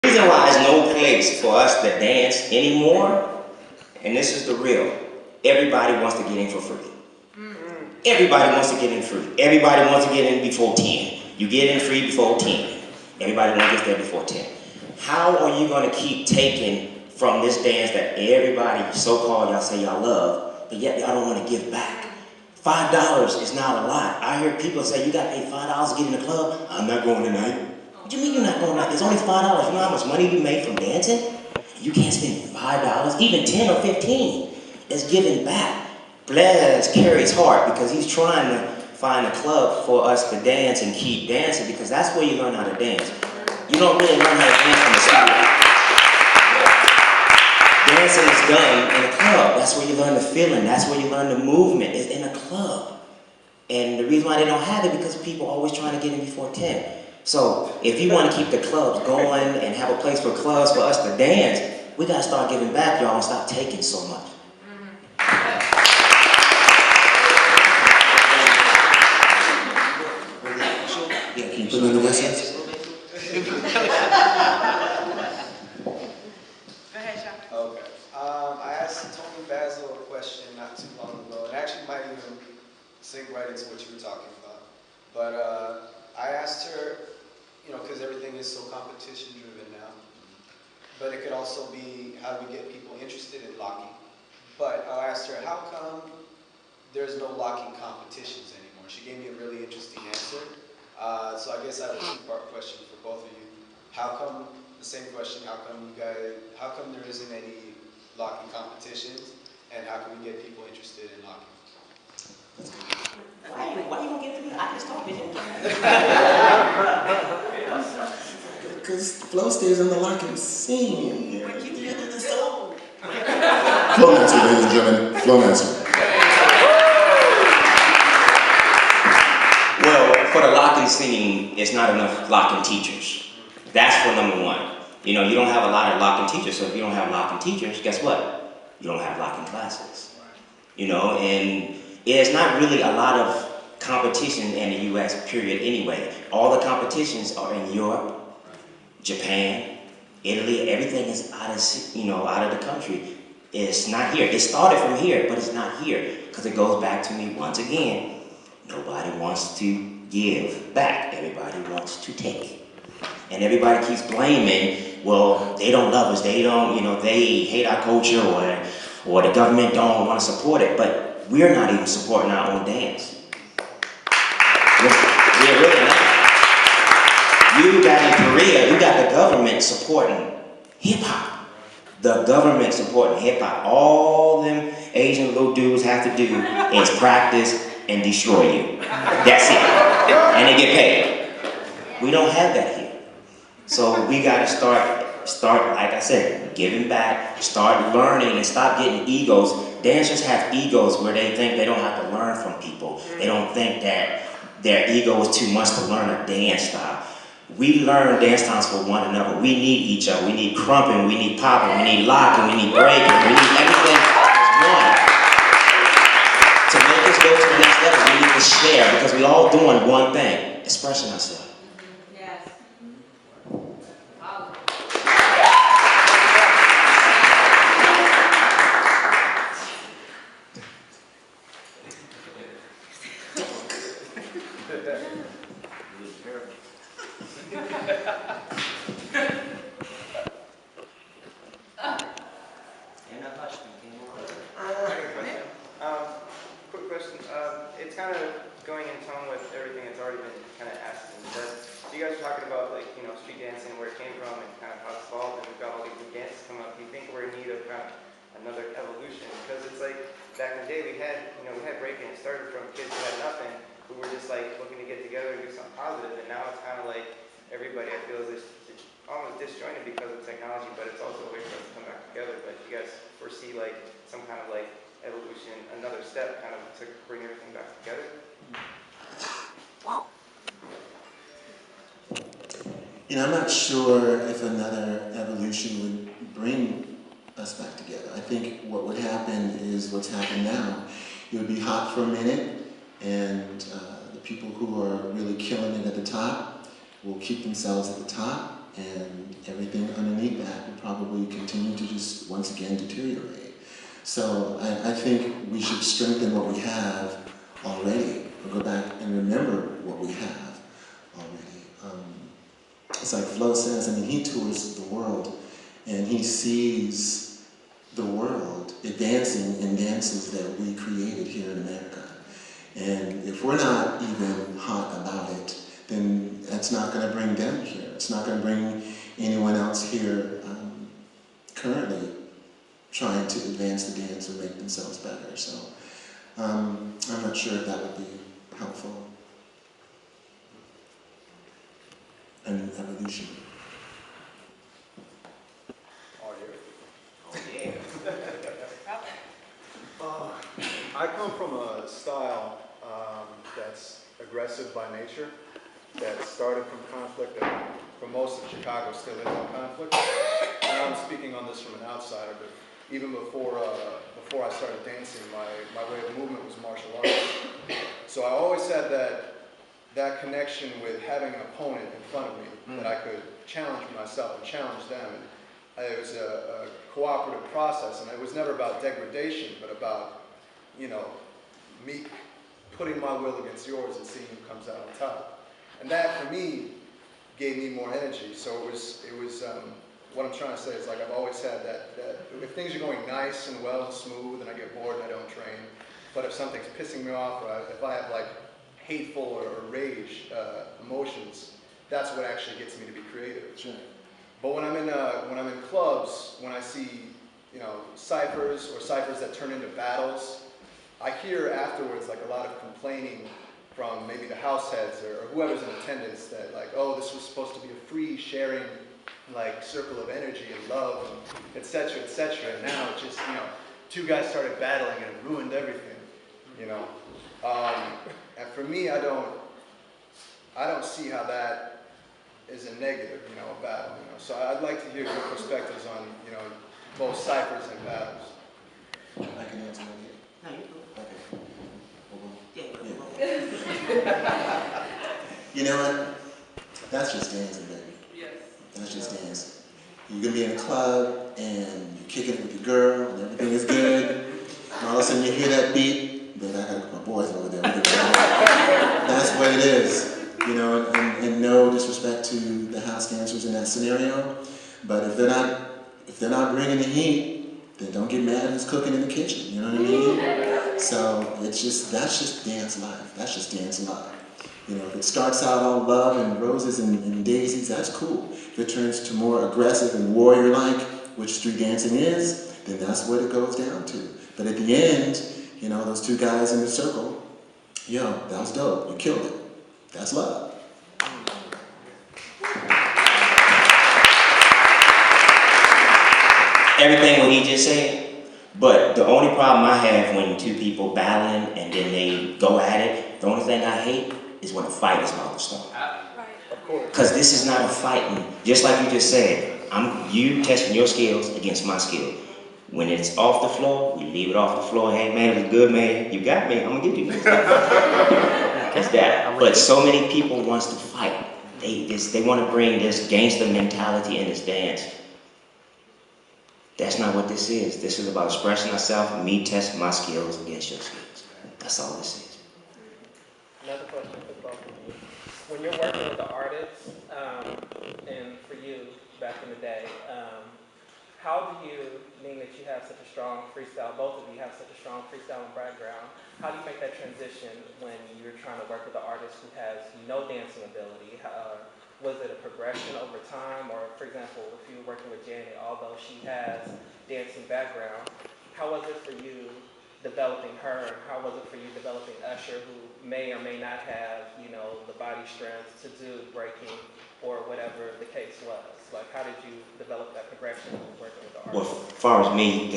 The reason why there's no place for us to dance anymore, and this is the real, everybody wants to get in for free. Everybody wants to get in free. Everybody wants to get in before 10. You get in free before 10. Everybody wants to get there before 10. How are you going to keep taking from this dance that everybody so-called y'all say y'all love, but yet y'all don't want to give back? $5 is not a lot. I hear people say you got to pay $5 to get in the club. I'm not going tonight. What do you mean you're not going tonight? It's only $5. You know how much money you make from dancing? You can't spend $5, even 10 or 15. It's giving back. Bless Kerry's heart because he's trying to find a club for us to dance and keep dancing because that's where you learn how to dance. You don't really learn how to dance in the studio. Dancing is done in a club. That's where you learn the feeling. That's where you learn the movement. It's in a club. And the reason why they don't have it because people are always trying to get in before 10. So if you want to keep the clubs going and have a place for clubs for us to dance, we got to start giving back, y'all, and stop taking so much. Yeah, can you put in the message? Okay. I asked Tony Basil a question not too long ago, and actually might even sink right into what you were talking about. But I asked her, you know, because everything is so competition driven now, but it could also be how do we get people interested in locking. But I asked her, how come there's no locking competitions anymore? She gave me a really interesting answer. So I guess I have a two-part question for both of you. How come, the same question, how come there isn't any locking competitions, and how can we get people interested in locking? Why you gonna get to me? I just talk to you. Because flow stays in the locking scene. But keep the other soul. Flow dancer, ladies and gentlemen. Flow dancer. Well, for the locking scene, it's not enough locking teachers. That's for number one. You know, you don't have a lot of locking teachers, so if you don't have locking teachers, guess what? You don't have locking classes. You know, and it's not really a lot of competition in the U.S., period, anyway. All the competitions are in Europe, Japan, Italy. Everything is out of the country. It's not here. It started from here, but it's not here. Because it goes back to me once again. Nobody wants to give back. Everybody wants to take. And everybody keeps blaming, well, they don't love us. They don't, they hate our culture or the government don't want to support it. But we're not even supporting our own dance. We're really not. You got in Korea, you got the government supporting hip-hop. The government supporting hip-hop. All them Asian little dudes have to do is practice and destroy you. That's it. And they get paid. We don't have that here. So we gotta start, like I said, giving back, start learning and stop getting egos. Dancers have egos where they think they don't have to learn from people. They don't think that their ego is too much to learn a dance style. We learn dance styles for one another. We need each other. We need crumping, we need popping, we need locking, we need breaking, we need everything as one. To make us go to the next level, we need to share because we all doing one thing, expressing ourselves. Yes. Quick question. It's kind of going in tone with everything that's already been kind of asked and said. So you guys are talking about street dancing, where it came from, and kind of how it's evolved, and we've got all these new dances coming up. Do you think we're in need of kind of another evolution? Because it's like back in the day we had breaking. It started from kids who had nothing, who were just like looking to get together and do something positive, and now it's kind of like everybody I feel is almost disjointed because of technology, but it's also a way for us to come back together. But you guys foresee like some kind of like evolution, another step kind of to bring everything back together? I'm not sure if another evolution would bring us back together. I think what would happen is what's happened now. It would be hot for a minute, and the people who are really killing it at the top will keep themselves at the top, and everything underneath that will probably continue to just once again deteriorate. So I think we should strengthen what we have already, or go back and remember what we have already. It's like Flo says, I mean, he tours the world and he sees the world advancing in dances that we created here in America. And if we're not even hot about it, then that's not going to bring them here. It's not going to bring anyone else here currently trying to advance the dance or make themselves better. So I'm not sure if that would be helpful. An evolution. I come from a style that's aggressive by nature, that started from conflict, and for most of Chicago still is on conflict. And I'm speaking on this from an outsider, but even before I started dancing, my way of movement was martial arts. So I always had that connection with having an opponent in front of me that I could challenge myself and challenge them. And it was a cooperative process, and it was never about degradation, but about, you know, me putting my will against yours and seeing who comes out on top. And that, for me, gave me more energy. So it was what I'm trying to say is, like, I've always had that if things are going nice and well and smooth and I get bored and I don't train, but if something's pissing me off, or if I have, like, hateful or rage emotions, that's what actually gets me to be creative. Sure. But when I'm in clubs, when I see, you know, ciphers or ciphers that turn into battles, I hear afterwards, like, a lot of complaining from maybe the house heads or whoever's in attendance that, like, oh, this was supposed to be a free sharing, like, circle of energy and love, and et cetera, and now it's just, you know, two guys started battling and it ruined everything, you know. And for me, I don't see how that is a negative, you know, a battle, you know. So I'd like to hear your perspectives on, you know, both ciphers and battles. I can answer that. No, you go. Okay. Yeah. You know what? That's just dancing, baby. Yes. That's just dancing. You're gonna be in a club and you're kicking it with your girl and everything is good. And all of a sudden you hear that beat, but I got my boys over there. That's what it is. You know, and no disrespect to the house dancers in that scenario, but if they're not bringing the heat, then don't get mad who's cooking in the kitchen. You know what I mean? So that's just dance life. That's just dance love. You know, if it starts out all love and roses and daisies, that's cool. If it turns to more aggressive and warrior-like, which street dancing is, then that's what it goes down to. But at the end, you know, those two guys in the circle, yo, that was dope. You killed it. That's love. Everything what he just said, but the only problem I have when two people battling and then they go at it, the only thing I hate is when a fight is about to start. Of course. Because this is not a fighting, just like you just said, you testing your skills against my skill. When it's off the floor, we leave it off the floor. Hey man, it was good, man. You got me. I'm gonna get you next time. That's that. But so many people wants to fight. They want to bring this gangster mentality in this dance. That's not what this is. This is about expressing ourselves, me testing my skills against your skills. That's all this is. Another question for both of you. When you're working with the artists, and for you back in the day, how do you, being that you have such a strong freestyle, both of you have such a strong freestyle background, how do you make that transition when you're trying to work with an artist who has no dancing ability? Was it a progression over time? Or, for example, if you were working with Janet, although she has dancing background, how was it for you developing her? How was it for you developing Usher, who may or may not have, you know, the body strength to do breaking or whatever the case was? Like, how did you develop that progression when working with the artist? Well, as far as me,